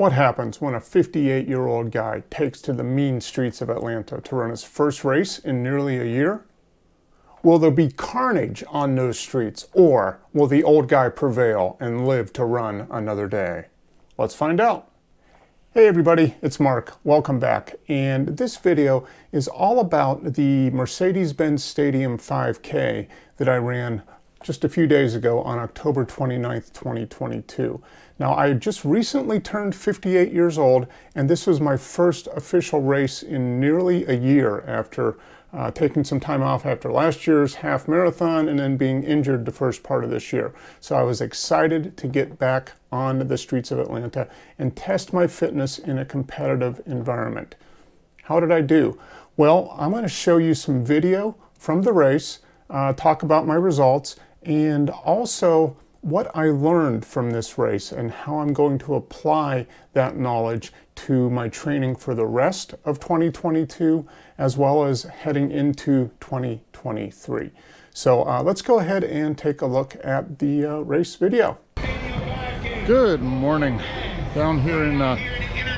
What happens when a 58-year-old guy takes to the mean streets of Atlanta to run his first race in nearly a year? Will there be carnage on those streets, or will the old guy prevail and live to run another day? Let's find out. Hey everybody, it's Mark. Welcome back. And this video is all about the Mercedes-Benz Stadium 5K that I ran just a few days ago on October 29th, 2022. Now, I just recently turned 58 years old, and this was my first official race in nearly a year after taking some time off after last year's half marathon and then being injured the first part of this year. So I was excited to get back on the streets of Atlanta and test my fitness in a competitive environment. How did I do? Well, I'm going to show you some video from the race, talk about my results, and also what I learned from this race and how I'm going to apply that knowledge to my training for the rest of 2022 as well as heading into 2023. So let's go ahead and take a look at the race video. Good morning. Down here in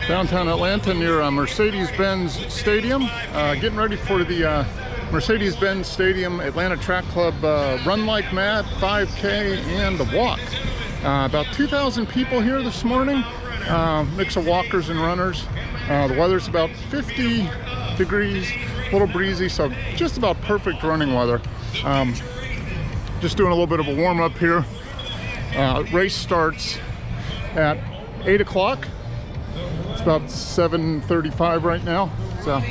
downtown Atlanta near Mercedes-Benz Stadium, getting ready for the Mercedes-Benz Stadium Atlanta Track Club Run Like Mad 5K and the walk. About 2,000 people here this morning, mix of walkers and runners. The weather's about 50 degrees, a little breezy, so just about perfect running weather. Just doing a little bit of a warm-up here. Race starts at 8 o'clock. It's about 7:35 right now, so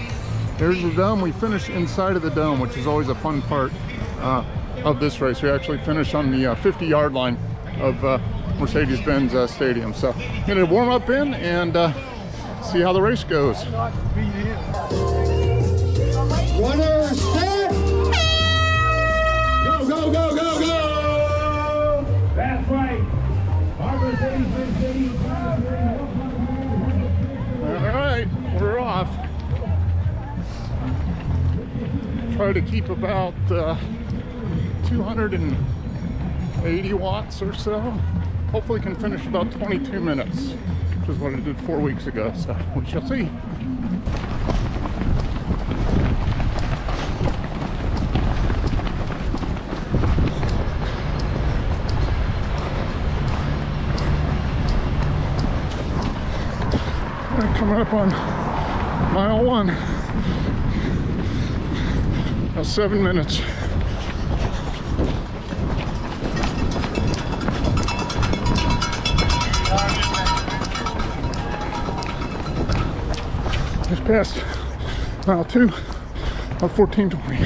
there's the dome. We finish inside of the dome, which is always a fun part of this race. We actually finish on the 50-yard line of Mercedes-Benz Stadium. So I'm going to warm up in and see how the race goes. Runners set! Go, go, go, go, go! That's right. Our Mercedes-Benz Stadium. All right, we're off. Try to keep about 280 watts or so. Hopefully can finish about 22 minutes, which is what I did 4 weeks ago, so we shall see. Coming up on mile 1. About 7 minutes. Just passed mile 2 of 14:20.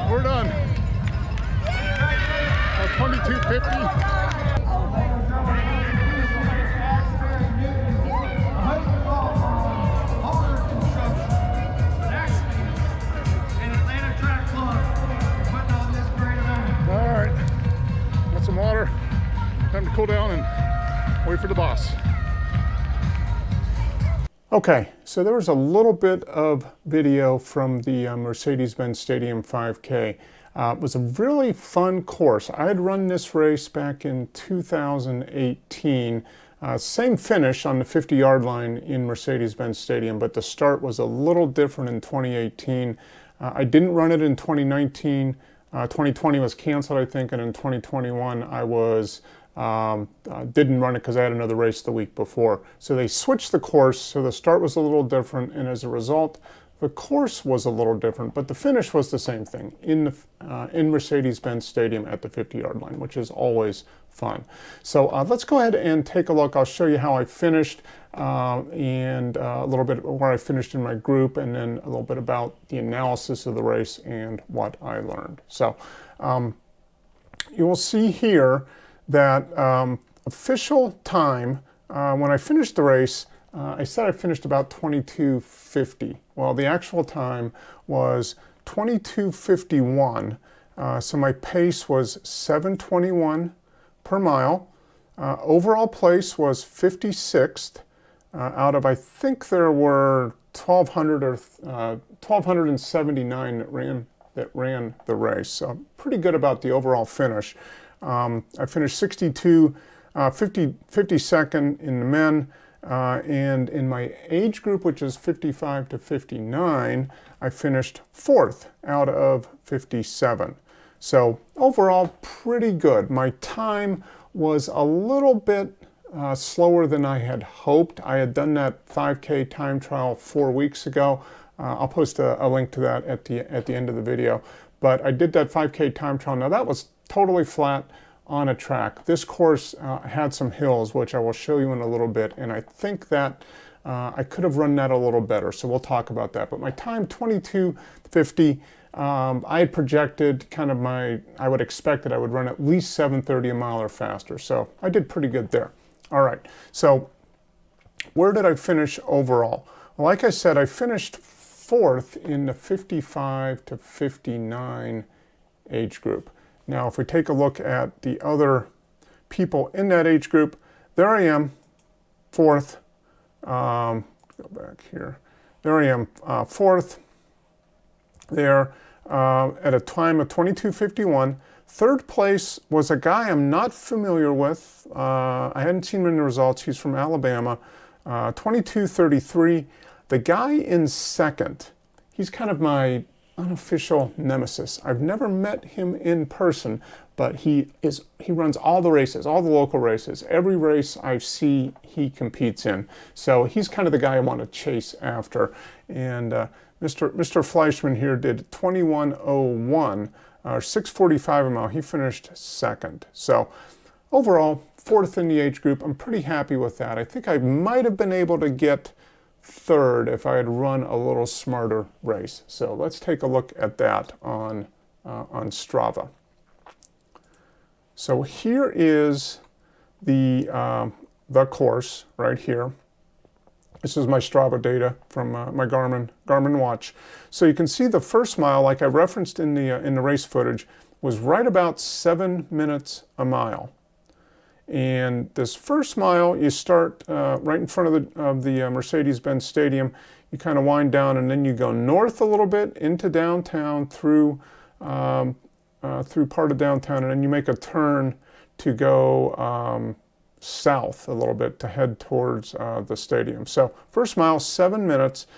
We're done. 22:50. All right, got some water. Time to cool down and wait for the boss. Okay, so there was a little bit of video from the Mercedes-Benz Stadium 5K. It was a really fun course. I had run this race back in 2018. Same finish on the 50-yard line in Mercedes-Benz Stadium, but the start was a little different in 2018. I didn't run it in 2019. 2020 was canceled, I think, and in 2021 I was didn't run it because I had another race the week before. So they switched the course, so the start was a little different, and as a result, The course was a little different, but the finish was the same thing in Mercedes-Benz Stadium at the 50-yard line, which is always fun. So let's go ahead and take a look. I'll show you how I finished and a little bit where I finished in my group, and then a little bit about the analysis of the race and what I learned. So you will see here that official time when I finished the race, I said I finished about 22:50. Well, the actual time was 22:51. So my pace was 7:21 per mile. Overall place was 56th out of, I think there were 1,279 that ran the race. So pretty good about the overall finish. I finished 52nd in the men. And in my age group, which is 55 to 59, I finished 4th out of 57. So overall, pretty good. My time was a little bit slower than I had hoped. I had done that 5K time trial 4 weeks ago. I'll post a link to that at the end of the video. But I did that 5K time trial. Now that was totally flat on a track. This course had some hills, which I will show you in a little bit, and I think that I could have run that a little better, so we'll talk about that. But my time, 22:50, I had projected kind of I would expect that I would run at least 7:30 a mile or faster, so I did pretty good there. All right, so where did I finish overall? Well, like I said, I finished 4th in the 55 to 59 age group. Now, if we take a look at the other people in that age group, there I am, 4th. Go back here. There I am, 4th there at a time of 22:51. 3rd place was a guy I'm not familiar with. I hadn't seen him in the results. He's from Alabama, 22:33. The guy in 2nd, he's kind of my unofficial nemesis. I've never met him in person, but he runs all the races, all the local races. Every race I see, he competes in. So he's kind of the guy I want to chase after. And Mr. Fleischman here did 21:01, 6:45 a mile. He finished 2nd. So overall, 4th in the age group. I'm pretty happy with that. I think I might have been able to get 3rd if I had run a little smarter race. So let's take a look at that on Strava. So here is the course right here. This is my Strava data from my Garmin watch. So you can see the first mile, like I referenced in the race footage, was right about 7 minutes a mile. And this first mile, you start right in front of the Mercedes-Benz Stadium. You kind of wind down, and then you go north a little bit into downtown through part of downtown, and then you make a turn to go south a little bit to head towards the stadium. So first mile, 7 minutes.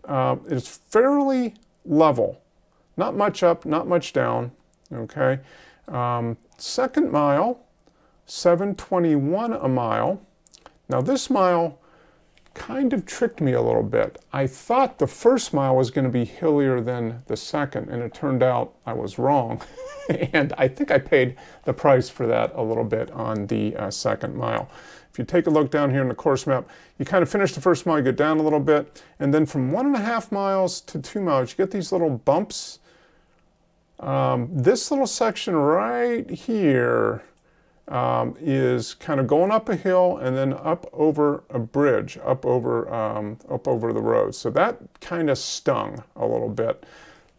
It's fairly level, not much up, not much down. Okay. Second mile, 7:21 a mile. Now this mile kind of tricked me a little bit. I thought the first mile was going to be hillier than the second, and it turned out I was wrong. And I think I paid the price for that a little bit on the second mile. If you take a look down here in the course map, you kind of finish the first mile, you get down a little bit, and then from 1.5 miles to 2 miles, you get these little bumps. This little section right here is kind of going up a hill and then up over a bridge, up over the road. So that kind of stung a little bit.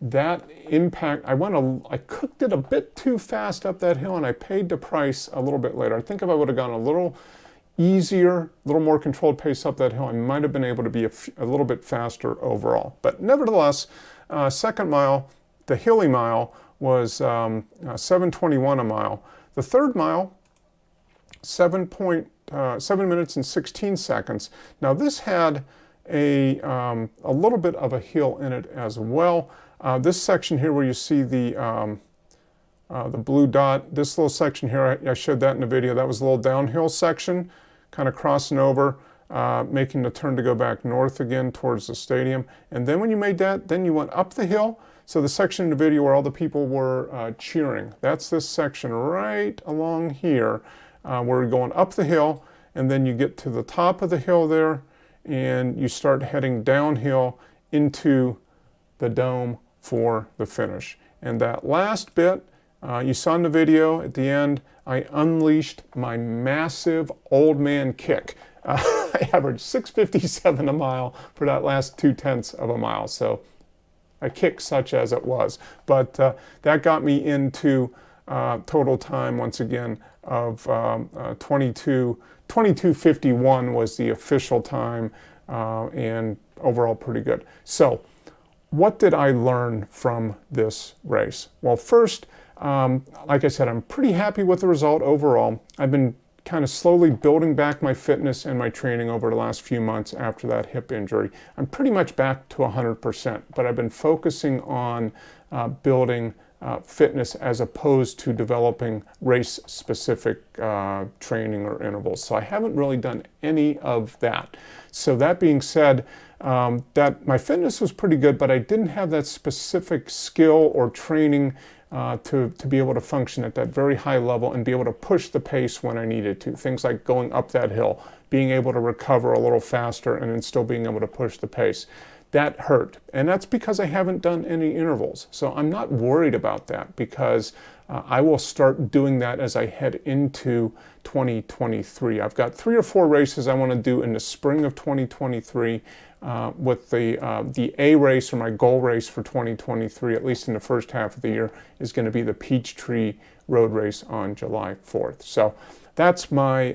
That impact, I cooked it a bit too fast up that hill, and I paid the price a little bit later. I think if I would have gone a little easier, a little more controlled pace up that hill, I might have been able to be a little bit faster overall. But nevertheless, second mile, the hilly mile, was 7:21 a mile. The third mile, 7 minutes and 16 seconds. Now this had a little bit of a hill in it as well. This section here where you see the blue dot, this little section here, I showed that in the video. That was a little downhill section, kind of crossing over. making the turn to go back north again towards the stadium. And then when you made that, then you went up the hill. So the section in the video where all the people were cheering, that's this section right along here, where we're going up the hill, and then you get to the top of the hill there, and you start heading downhill into the dome for the finish. And that last bit, you saw in the video at the end, I unleashed my massive old man kick. I averaged 6:57 a mile for that last 2/10 of a mile. So a kick such as it was. But that got me into total time once again of 22:51 was the official time, and overall pretty good. So what did I learn from this race? Well, first, like I said, I'm pretty happy with the result overall. I've been kind of slowly building back my fitness and my training over the last few months after that hip injury. I'm pretty much back to 100%, but I've been focusing on building fitness as opposed to developing race-specific training or intervals. So I haven't really done any of that. So that being said, that my fitness was pretty good, but I didn't have that specific skill or training to be able to function at that very high level and be able to push the pace when I needed to. Things like going up that hill, being able to recover a little faster, and then still being able to push the pace. That hurt. And that's because I haven't done any intervals. So I'm not worried about that, because I will start doing that as I head into 2023. I've got 3 or 4 races I want to do in the spring of 2023. With the A race, or my goal race for 2023, at least in the first half of the year, is going to be the Peachtree Road Race on July 4th. So that's my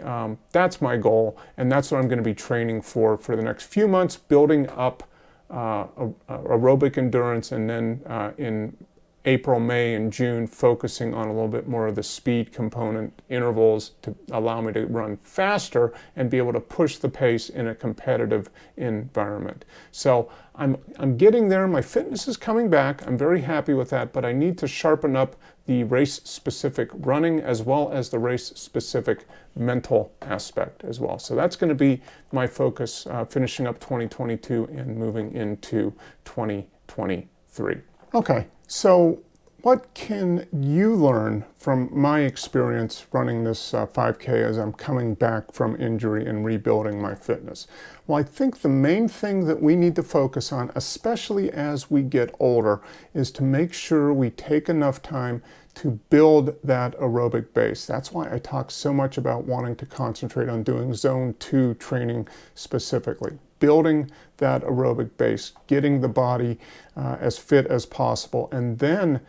goal, and that's what I'm going to be training for the next few months, building up aerobic endurance, and then in April, May, and June, focusing on a little bit more of the speed component intervals to allow me to run faster and be able to push the pace in a competitive environment. So I'm getting there. My fitness is coming back. I'm very happy with that, but I need to sharpen up the race-specific running as well as the race-specific mental aspect as well. So that's going to be my focus, finishing up 2022 and moving into 2023. Okay. So what can you learn from my experience running this 5K as I'm coming back from injury and rebuilding my fitness? Well, I think the main thing that we need to focus on, especially as we get older, is to make sure we take enough time to build that aerobic base. That's why I talk so much about wanting to concentrate on doing zone 2 training specifically. Building that aerobic base, getting the body as fit as possible, and then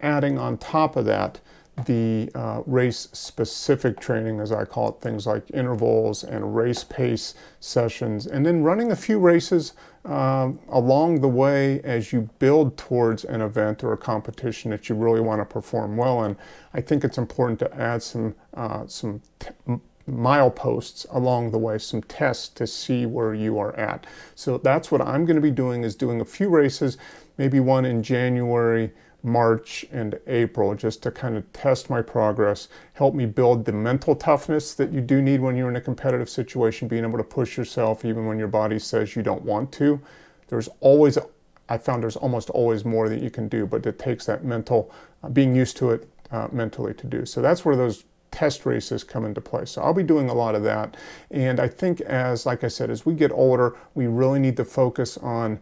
adding on top of that the race-specific training, as I call it, things like intervals and race pace sessions, and then running a few races along the way as you build towards an event or a competition that you really want to perform well in. I think it's important to add some mileposts along the way, some tests to see where you are at. So that's what I'm going to be doing, is doing a few races, maybe one in January, March, and April, just to kind of test my progress, help me build the mental toughness that you do need when you're in a competitive situation, being able to push yourself even when your body says you don't want to. I found there's almost always more that you can do, but it takes that mental, being used to it mentally to do. So that's where those test races come into play. So I'll be doing a lot of that. And I think like I said, as we get older, we really need to focus on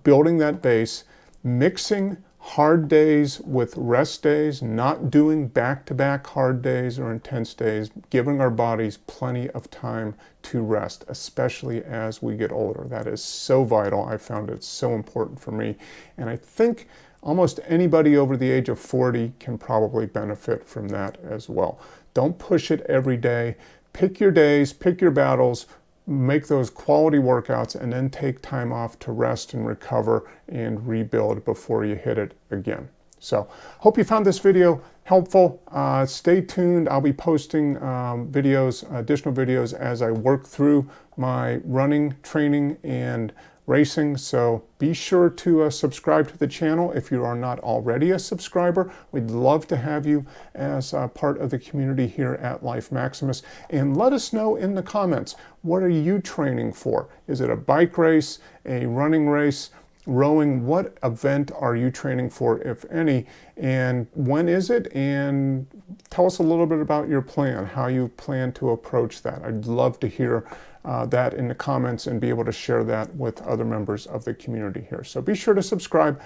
building that base, mixing hard days with rest days, not doing back-to-back hard days or intense days, giving our bodies plenty of time to rest, especially as we get older. That is so vital. I found it so important for me. And I think almost anybody over the age of 40 can probably benefit from that as well. Don't push it every day. Pick your days, pick your battles, make those quality workouts, and then take time off to rest and recover and rebuild before you hit it again. So hope you found this video helpful. Stay tuned. I'll be posting additional videos as I work through my running, training, and racing. So be sure to subscribe to the channel if you are not already a subscriber. We'd love to have you as part of the community here at Life Maximus. And let us know in the comments, what are you training for? Is it a bike race, a running race, rowing? What event are you training for, if any? And when is it? And tell us a little bit about your plan, how you plan to approach that. I'd love to hear that in the comments and be able to share that with other members of the community here. So be sure to subscribe,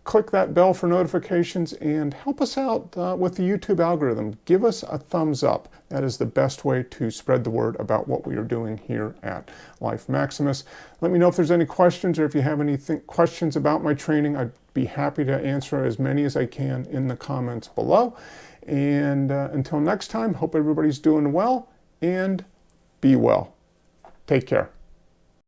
click that bell for notifications, and help us out with the YouTube algorithm. Give us a thumbs up. That is the best way to spread the word about what we are doing here at Life Maximus. Let me know if there's any questions, or if you have any questions about my training. I'd be happy to answer as many as I can in the comments below. And until next time, hope everybody's doing well, and be well. Take care.